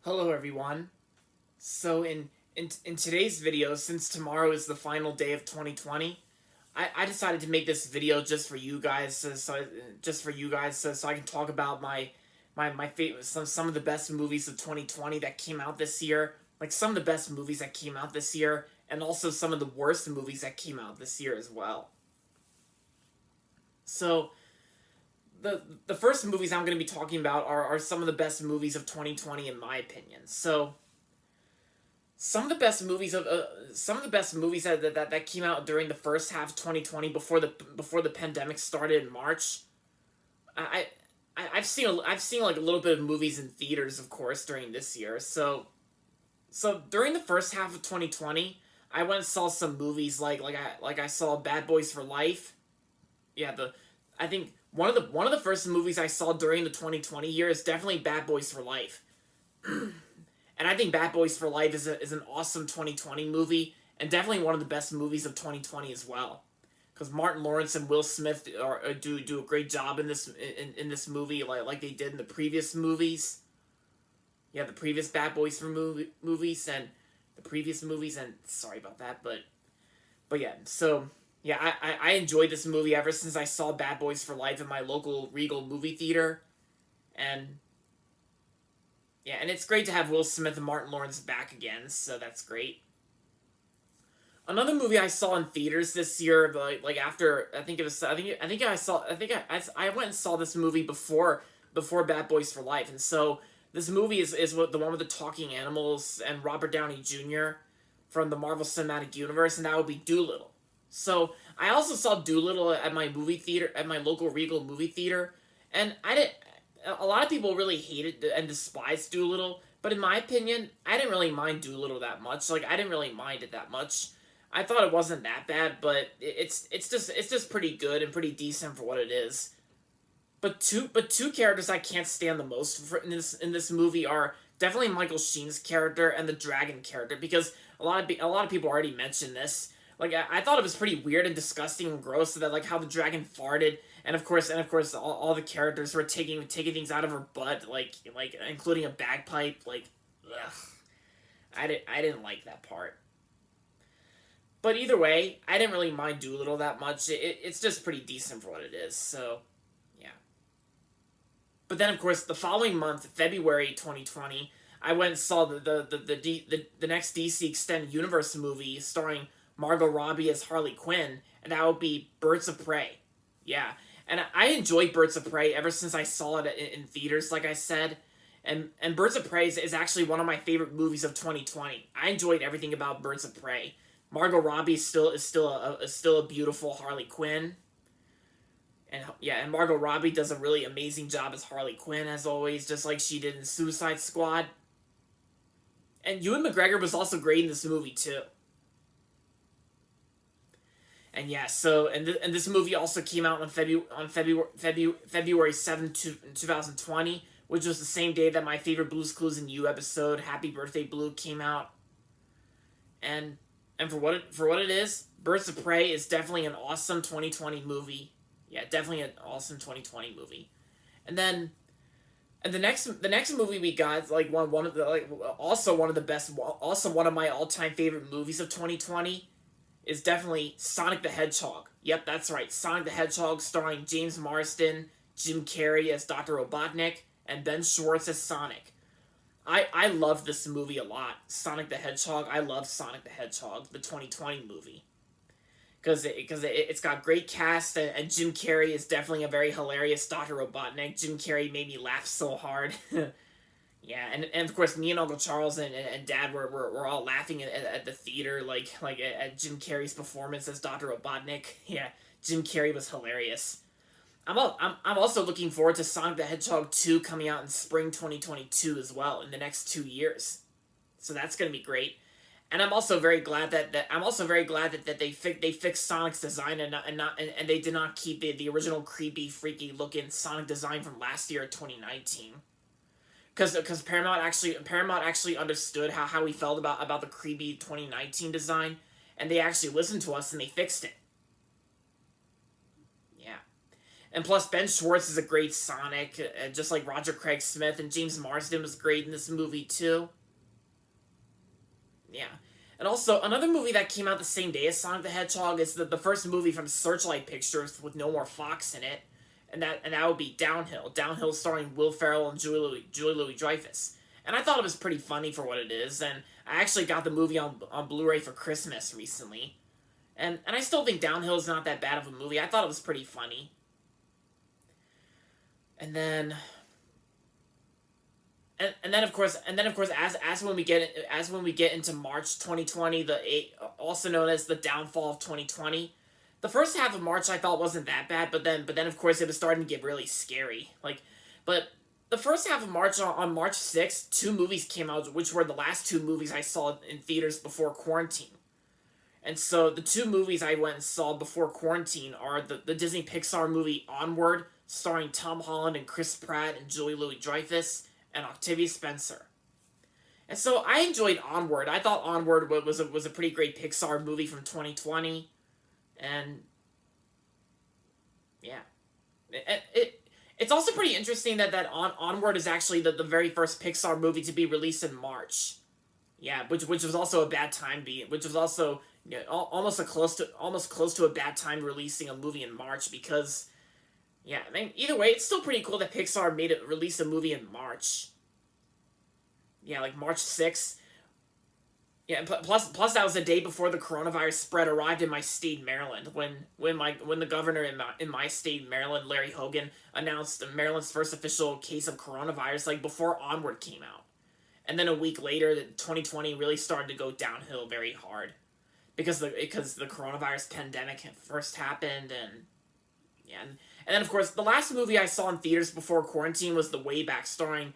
Hello everyone. So in today's video, since tomorrow is the final day of 2020, I decided to make this video just for you guys, so I can talk about my favorite some of the best movies of 2020 that came out this year, like some of the best movies that came out this year, and also some of the worst movies that came out this year as well. So the first movies I'm going to be talking about are some of the best movies of 2020 in my opinion. So some of the best movies that came out during the first half of 2020 before the pandemic started in March. I, I've seen like a little bit of movies in theaters, of course, during this year. So during the first half of 2020, I went and saw some movies like I saw Bad Boys for Life. Yeah, the I think one of the first movies I saw during the 2020 year is definitely Bad Boys for Life. And I think Bad Boys for Life is an awesome 2020 movie, and definitely one of the best movies of 2020 as well. Because Martin Lawrence and Will Smith do a great job in this movie, like they did in the previous movies. Yeah, the previous Bad Boys for movies and the previous movies, and sorry about that, but yeah. So yeah, I enjoyed this movie ever since I saw Bad Boys for Life in my local Regal movie theater, and yeah, and it's great to have Will Smith and Martin Lawrence back again, so that's great. Another movie I saw in theaters this year, like after I went and saw this movie before Bad Boys for Life, and so this movie is what the one with the talking animals and Robert Downey Jr. from the Marvel Cinematic Universe, and that would be Doolittle. So I also saw Doolittle at my movie theater at my local Regal movie theater, and I didn't. A lot of people really hated and despised Doolittle, but in my opinion, I didn't really mind Doolittle that much. Like I didn't really mind it that much. I thought it wasn't that bad, but it's just pretty good and pretty decent for what it is. But two characters I can't stand the most in this movie are definitely Michael Sheen's character and the dragon character, because a lot of people already mentioned this. Like I thought it was pretty weird and disgusting and gross that like how the dragon farted, and of course all the characters were taking things out of her butt, like including a bagpipe. Like, ugh, I didn't like that part. But either way, I didn't really mind Doolittle that much. It's just pretty decent for what it is. So yeah. But then of course the following month, February 2020, I went and saw the next DC Extended Universe movie starring Margot Robbie as Harley Quinn, and that would be Birds of Prey. Yeah, and I enjoyed Birds of Prey ever since I saw it in theaters, like I said. And Birds of Prey is actually one of my favorite movies of 2020. I enjoyed everything about Birds of Prey. Margot Robbie is still a beautiful Harley Quinn, and yeah, and Margot Robbie does a really amazing job as Harley Quinn as always, just like she did in Suicide Squad. And Ewan McGregor was also great in this movie too. And yeah, so and this movie also came out February 7th, 2020, which was the same day that my favorite Blue's Clues and You episode, Happy Birthday Blue, came out. And for what it is, Birds of Prey is definitely an awesome 2020 movie. Yeah, definitely an awesome 2020 movie. And then the next movie we got is like one of the like also one of the best, also one of my all-time favorite movies of 2020 is definitely Sonic the Hedgehog. Yep, that's right. Sonic the Hedgehog, starring James Marsden, Jim Carrey as Dr. Robotnik, and Ben Schwartz as Sonic. I love this movie a lot. Sonic the Hedgehog. I love Sonic the Hedgehog, the 2020 movie. It's got great cast, and Jim Carrey is definitely a very hilarious Dr. Robotnik. Jim Carrey made me laugh so hard. Yeah, and of course, me and Uncle Charles and Dad were all laughing at the theater, like at Jim Carrey's performance as Dr. Robotnik. Yeah, Jim Carrey was hilarious. I'm also looking forward to Sonic the Hedgehog 2 coming out in spring 2022 as well, in the next 2 years. So that's gonna be great. And I'm also very glad that they fixed Sonic's design, and they did not keep the original creepy, freaky looking Sonic design from last year, 2019. Because Paramount actually understood how we felt about the creepy 2019 design, and they actually listened to us and they fixed it. Yeah. And plus, Ben Schwartz is a great Sonic, just like Roger Craig Smith, and James Marsden was great in this movie too. Yeah. And also, another movie that came out the same day as Sonic the Hedgehog is the first movie from Searchlight Pictures with no more Fox in it, and that would be Downhill. Downhill starring Will Ferrell and Julie Louis-Dreyfus. And I thought it was pretty funny for what it is, and I actually got the movie on Blu-ray for Christmas recently. And I still think Downhill is not that bad of a movie. I thought it was pretty funny. And then and then of course as when we get into March 2020, also known as the downfall of 2020. The first half of March I thought wasn't that bad, but then of course it was starting to get really scary. But the first half of March, on March 6th, two movies came out, which were the last two movies I saw in theaters before quarantine. And so the two movies I went and saw before quarantine are the Disney Pixar movie Onward, starring Tom Holland and Chris Pratt and Julie Louis-Dreyfus and Octavia Spencer. And so I enjoyed Onward. I thought Onward was a pretty great Pixar movie from 2020. And yeah. It's also pretty interesting that Onward is actually the very first Pixar movie to be released in March. Yeah, which was also a bad time which was also almost close to a bad time releasing a movie in March, because yeah, I mean, either way, it's still pretty cool that Pixar released a movie in March. Yeah, like March 6th. Yeah, plus that was the day before the coronavirus spread arrived in my state, Maryland, when the governor in my state, Maryland, Larry Hogan, announced Maryland's first official case of coronavirus, like before Onward came out. And then a week later, 2020 really started to go downhill very hard, because the coronavirus pandemic first happened, and yeah, and then of course the last movie I saw in theaters before quarantine was The Way Back, starring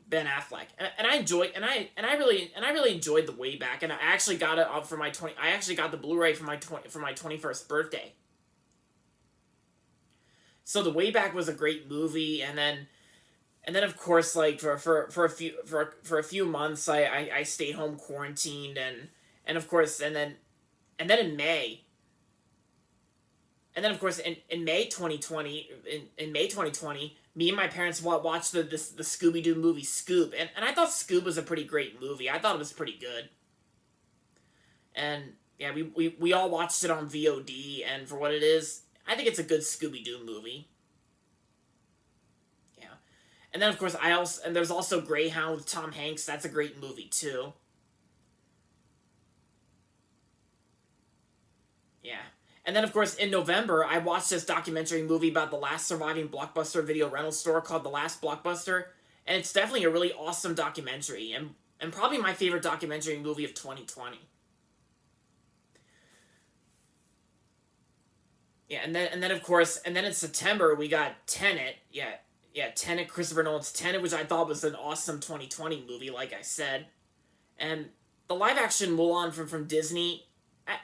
Ben Affleck, and I really enjoyed The Way Back, and I actually got it up for my 20. I actually got the Blu-ray for my 21st birthday. So The Way Back was a great movie, and then of course, like for a few months I stayed home quarantined, and of course and then in May. And then, of course, in May 2020, me and my parents watched the Scooby-Doo movie Scoob, and I thought Scoob was a pretty great movie. I thought it was pretty good. And yeah, we all watched it on VOD, and for what it is, I think it's a good Scooby-Doo movie. Yeah. And then, of course, there's also Greyhound with Tom Hanks. That's a great movie, too. Yeah. And then, of course, in November, I watched this documentary movie about the last surviving Blockbuster video rental store called The Last Blockbuster, and it's definitely a really awesome documentary, and probably my favorite documentary movie of 2020. Yeah, and then of course, and then in September we got Tenet. Yeah, Tenet, Christopher Nolan's Tenet, which I thought was an awesome 2020 movie, like I said, and the live action Mulan from Disney.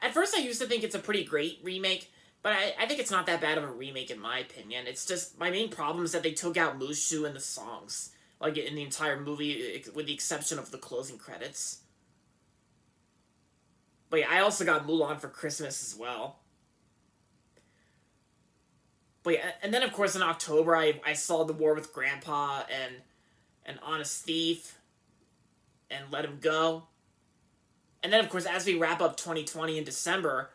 At first, I used to think it's a pretty great remake, but I think it's not that bad of a remake in my opinion. It's just, my main problem is that they took out Mushu in the songs, like in the entire movie, with the exception of the closing credits. But yeah, I also got Mulan for Christmas as well. But yeah, and then of course in October, I saw The War with Grandpa, and Honest Thief, and Let Him Go. And then, of course, as we wrap up 2020 in December,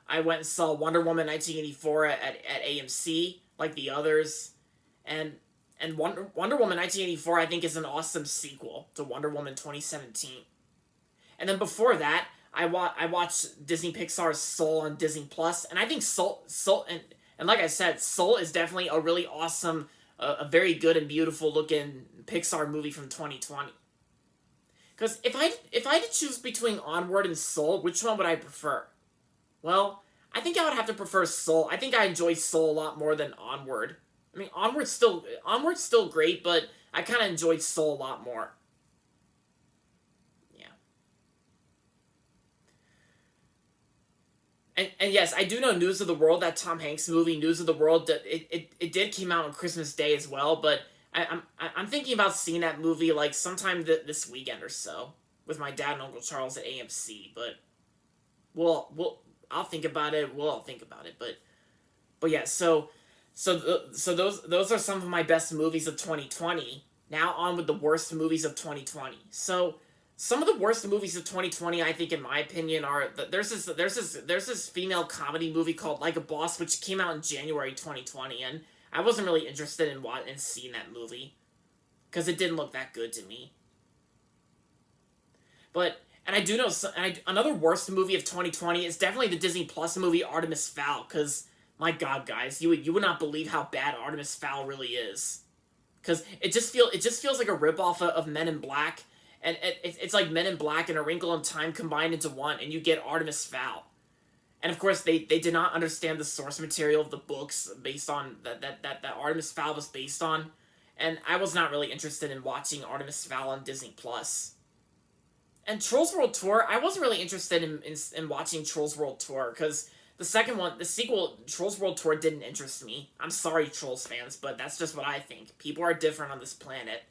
I went and saw Wonder Woman 1984 at AMC, like the others. And Wonder Woman 1984, I think, is an awesome sequel to Wonder Woman 2017. And then before that, I watched Disney Pixar's Soul on Disney Plus, and I think Soul and like I said, Soul is definitely a really awesome, a very good and beautiful looking Pixar movie from 2020. Because if I had to choose between Onward and Soul, which one would I prefer? Well, I think I would have to prefer Soul. I think I enjoy Soul a lot more than Onward. I mean, Onward's still great, but I kind of enjoyed Soul a lot more. Yeah. And yes, I do know News of the World, that Tom Hanks movie, News of the World, it did came out on Christmas Day as well, but I'm thinking about seeing that movie like sometime this weekend or so with my dad and Uncle Charles at AMC. But I'll think about it. We'll all think about it. But yeah. So those are some of my best movies of 2020. Now on with the worst movies of 2020. So some of the worst movies of 2020, I think, in my opinion, are there's this female comedy movie called Like a Boss, which came out in January 2020, and I wasn't really interested in seeing that movie because it didn't look that good to me. But and I do know another worst movie of 2020 is definitely the Disney Plus movie Artemis Fowl. Because my God, guys, you would not believe how bad Artemis Fowl really is. Because it just feels like a ripoff of Men in Black, and it's like Men in Black and A Wrinkle in Time combined into one, and you get Artemis Fowl. And of course, they did not understand the source material of the books based on that Artemis Fowl was based on, and I was not really interested in watching Artemis Fowl on Disney Plus. And Trolls World Tour, I wasn't really interested in watching Trolls World Tour, because the second one, the sequel, Trolls World Tour, didn't interest me. I'm sorry, Trolls fans, but that's just what I think. People are different on this planet.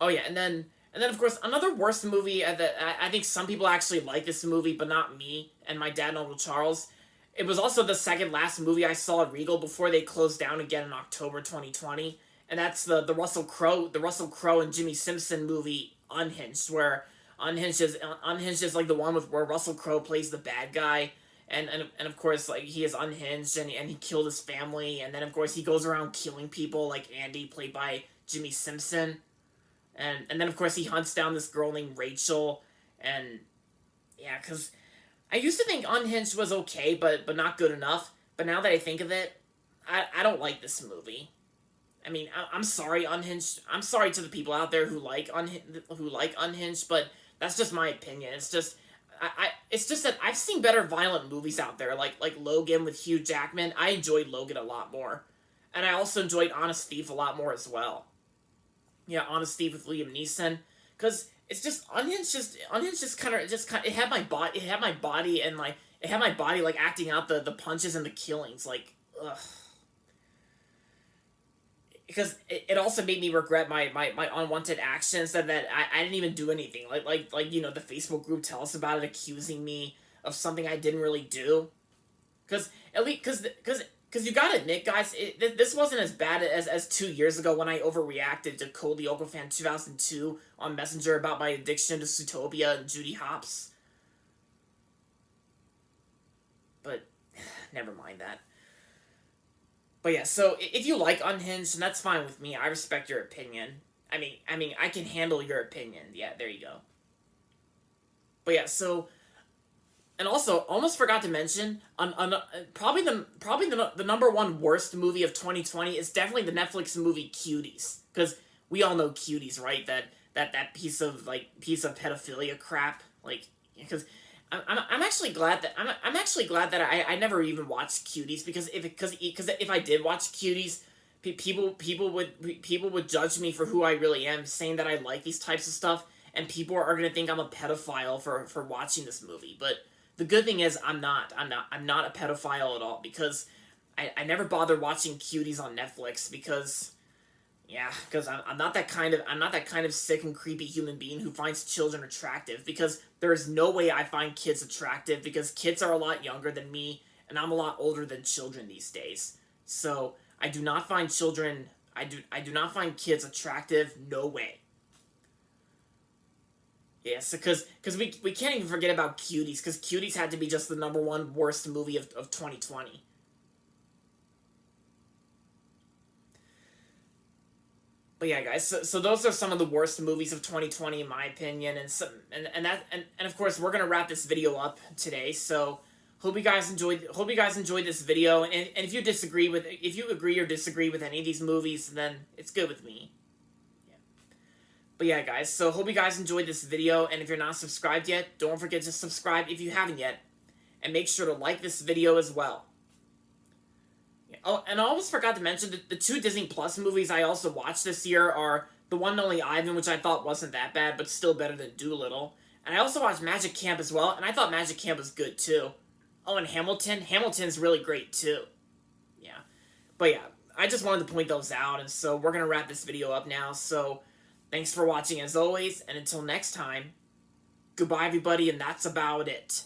Oh yeah, and then of course another worst movie that I think some people actually like this movie, but not me and my dad and Uncle Charles. It was also the second last movie I saw at Regal before they closed down again in October 2020. And that's the Russell Crowe and Jimmy Simpson movie Unhinged, where Unhinged is like the one where Russell Crowe plays the bad guy, and of course like he is unhinged and he killed his family, and then of course he goes around killing people like Andy, played by Jimmy Simpson, and then of course he hunts down this girl named Rachel, and yeah, because I used to think Unhinged was okay, but not good enough. But now that I think of it, I don't like this movie. I mean, I'm sorry, Unhinged. I'm sorry to the people out there who like Unhinged, but that's just my opinion. It's just that I've seen better violent movies out there, like Logan with Hugh Jackman. I enjoyed Logan a lot more, and I also enjoyed Honest Thief a lot more as well. Yeah, Honest Thief with Liam Neeson, because it's just Unhinged. Just kind of it had my body. It had my body and like it had my body like acting out the punches and the killings. Like, ugh. Because it also made me regret my unwanted actions that I didn't even do anything. Like you know, the Facebook group Tell Us About It accusing me of something I didn't really do. Because at least because you gotta admit, guys, this wasn't as bad as 2 years ago when I overreacted to Code Lyoko Fan 2002 on Messenger about my addiction to Zootopia and Judy Hopps. But never mind that. But yeah, so if you like Unhinged, then that's fine with me. I respect your opinion. I mean, I can handle your opinion. Yeah, there you go. But yeah, so and also almost forgot to mention, probably the number one worst movie of 2020 is definitely the Netflix movie Cuties, because we all know Cuties, right? That piece of pedophilia crap, like, because. I'm actually glad that I never even watched Cuties, because if I did watch Cuties, people would judge me for who I really am, saying that I like these types of stuff, and people are gonna think I'm a pedophile for watching this movie. But the good thing is I'm not a pedophile at all, because I never bothered watching Cuties on Netflix, because I'm not that kind of sick and creepy human being who finds children attractive, because there is no way I find kids attractive, because kids are a lot younger than me and I'm a lot older than children these days. So I do not find I do not find kids attractive. No way. Yes, because we can't even forget about Cuties, because Cuties had to be just the number one worst movie of 2020. But yeah, guys, so those are some of the worst movies of 2020 in my opinion, and of course we're gonna wrap this video up today. So hope you guys enjoyed this video, and if you agree or disagree with any of these movies, then it's good with me. Yeah. But yeah, guys, so hope you guys enjoyed this video, and if you're not subscribed yet, don't forget to subscribe if you haven't yet, and make sure to like this video as well. Oh, and I almost forgot to mention that the two Disney Plus movies I also watched this year are The One and Only Ivan, which I thought wasn't that bad, but still better than Dolittle. And I also watched Magic Camp as well, and I thought Magic Camp was good too. Oh, and Hamilton. Hamilton's really great too. Yeah. But yeah, I just wanted to point those out, and so we're going to wrap this video up now. So thanks for watching as always, and until next time, goodbye everybody, and that's about it.